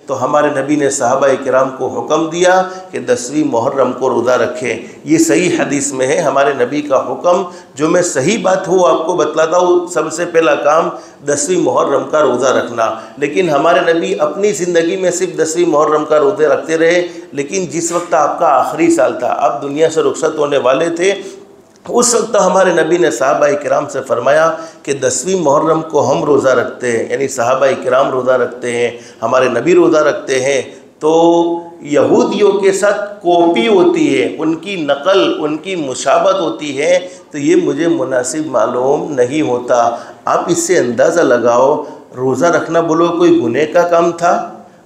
تو ہمارے نبی نے صحابہ کرام کو حکم دیا کہ 10ویں محرم کو روزہ رکھیں۔ یہ صحیح حدیث میں ہے ہمارے نبی کا حکم، جو میں صحیح بات ہو آپ کو بتلاتا ہوں۔ سب سے پہلا کام 10ویں محرم کا روزہ رکھنا، لیکن ہمارے نبی اپنی زندگی میں صرف 10ویں محرم کا روزے رکھتے رہے، لیکن جس وقت آپ کا آخری سال تھا، آپ دنیا سے رخصت ہونے والے تھے، اس وقت ہمارے نبی نے صحابہ کرام سے فرمایا کہ 10ویں محرم کو ہم روزہ رکھتے ہیں، یعنی صحابہ کرام روزہ رکھتے ہیں، ہمارے نبی روزہ رکھتے ہیں، تو یہودیوں کے ساتھ کاپی ہوتی ہے، ان کی نقل، ان کی مشابہت ہوتی ہے، تو یہ مجھے مناسب معلوم نہیں ہوتا۔ آپ اس سے اندازہ لگاؤ، روزہ رکھنا بولو کوئی گناہ کا کام تھا؟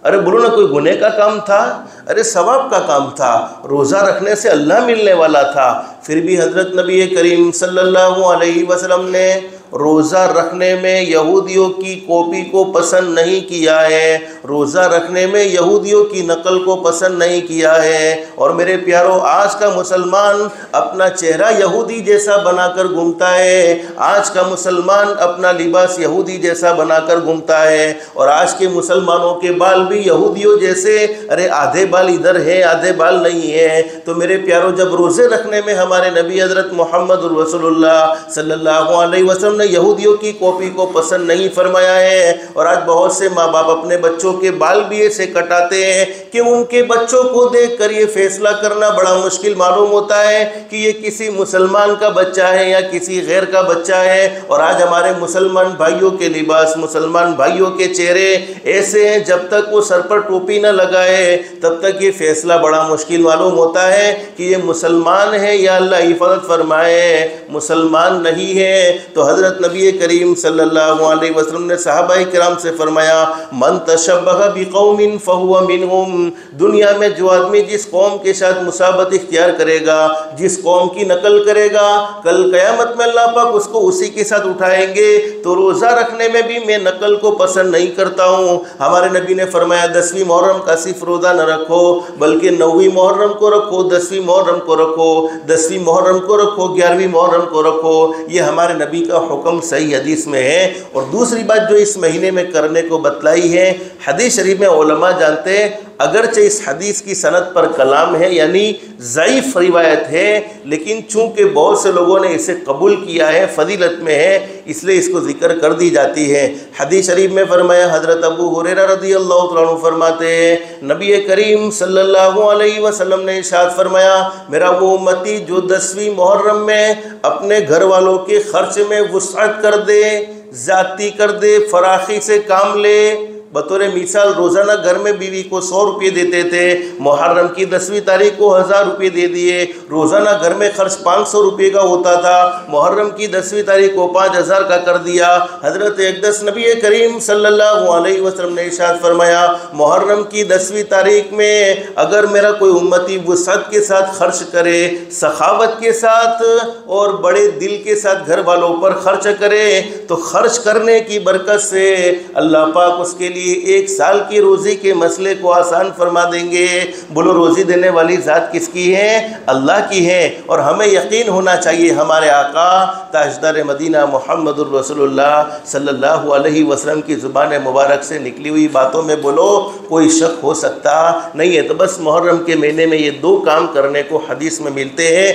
ارے بولو نا، کوئی گناہ کا کام تھا؟ ارے ثواب کا کام تھا، روزہ رکھنے سے اللہ ملنے والا تھا۔ پھر بھی حضرت نبی کریم صلی اللہ علیہ وسلم نے روزہ رکھنے میں یہودیوں کی کاپی کو پسند نہیں کیا ہے، روزہ رکھنے میں یہودیوں کی نقل کو پسند نہیں کیا ہے۔ اور میرے پیارو، آج کا مسلمان اپنا چہرہ یہودی جیسا بنا کر گھومتا ہے، آج کا مسلمان اپنا لباس یہودی جیسا بنا کر گھومتا ہے، اور آج کے مسلمانوں کے بال بھی یہودیوں جیسے، ارے آدھے بال ادھر ہے آدھے بال نہیں ہے۔ تو میرے پیارو، جب روزے رکھنے میں ہمارے نبی حضرت محمد رسول اللہ صلی اللہ علیہ وسلم نے یہودیوں کی کاپی کو پسند نہیں فرمایا ہے، اور آج بہت سے ماں باپ اپنے بچوں کے بال بھی ایسے کٹاتے ہیں کہ ان کے بچوں کو دیکھ کر یہ فیصلہ کرنا بڑا مشکل معلوم ہوتا ہے کہ یہ کسی مسلمان کا بچہ ہے یا کسی غیر کا بچہ ہے۔ اور آج ہمارے مسلمان بھائیوں کے لباس، مسلمان بھائیوں کے چہرے ایسے ہیں، جب تک وہ سر پر ٹوپی نہ لگائے تب تک یہ فیصلہ بڑا مشکل معلوم ہوتا ہے کہ یہ مسلمان ہے یا اللہ حفاظت فرمائے مسلمان نہیں ہے۔ تو حضرت نبی کریم صلی اللہ علیہ وسلم نے صحابہ کرام سے فرمایا، من تشبہ بقوم فہو منہم، دنیا میں جو آدمی جس قوم کے ساتھ مشابہت اختیار کرے گا، جس قوم کی نقل کرے گا، کل قیامت میں اللہ پاک اس کو اسی کے ساتھ اٹھائیں گے۔ تو روزہ رکھنے میں بھی میں نقل کو پسند نہیں کرتا ہوں۔ ہمارے نبی نے فرمایا 10ویں محرم کا صرف روزہ نہ رکھو، بلکہ 9ویں محرم کو رکھو، 10ویں محرم کو رکھو، 10ویں محرم کو رکھو، 11ویں محرم کو رکھو۔ یہ ہمارے نبی کا حکم صحیح حدیث میں ہے۔ اور دوسری بات جو اس مہینے میں کرنے کو بتلائی ہے، حدیث شریف میں علماء جانتے ہیں، اگرچہ اس حدیث کی سند پر کلام ہے، یعنی ضعیف روایت ہے، لیکن چونکہ بہت سے لوگوں نے اسے قبول کیا ہے، فضیلت میں ہے، اس لیے اس کو ذکر کر دی جاتی ہے۔ حدیث شریف میں فرمایا، حضرت ابو ہریرہ رضی اللہ تعالیٰ عنہ فرماتے ہیں، نبی کریم صلی اللہ علیہ وسلم نے ارشاد فرمایا، میرا وہ امتی جو 10ویں محرم میں اپنے گھر والوں کے خرچ میں وسعت کر دے، زیادتی کر دے، فراخی سے کام لے۔ بطور مثال روزانہ گھر میں بیوی کو 100 روپے دیتے تھے، محرم کی 10ویں تاریخ کو 1000 روپے دے دیے۔ روزانہ گھر میں خرچ 500 روپے کا ہوتا تھا، محرم کی 10ویں تاریخ کو 5000 کا کر دیا۔ حضرت اقدس نبی کریم صلی اللہ علیہ وسلم نے ارشاد فرمایا، محرم کی 10ویں تاریخ میں اگر میرا کوئی امتی وسعت کے ساتھ خرچ کرے، سخاوت کے ساتھ اور بڑے دل کے ساتھ گھر والوں پر خرچ کرے، تو خرچ کرنے کی برکت سے اللہ پاک اس کے لیے 1 سال کی روزی کے مسئلے کو آسان فرما دیں گے۔ بولو، روزی دینے والی ذات کس کی ہے؟ اللہ کی ہے۔ اور ہمیں یقین ہونا چاہیے ہمارے آقا تاجدار مدینہ محمد الرسول اللہ صلی اللہ علیہ وسلم کی زبان مبارک سے نکلی ہوئی باتوں میں بولو کوئی شک ہو سکتا نہیں ہے۔ تو بس محرم کے مہینے میں یہ 2 کام کرنے کو حدیث میں ملتے ہیں۔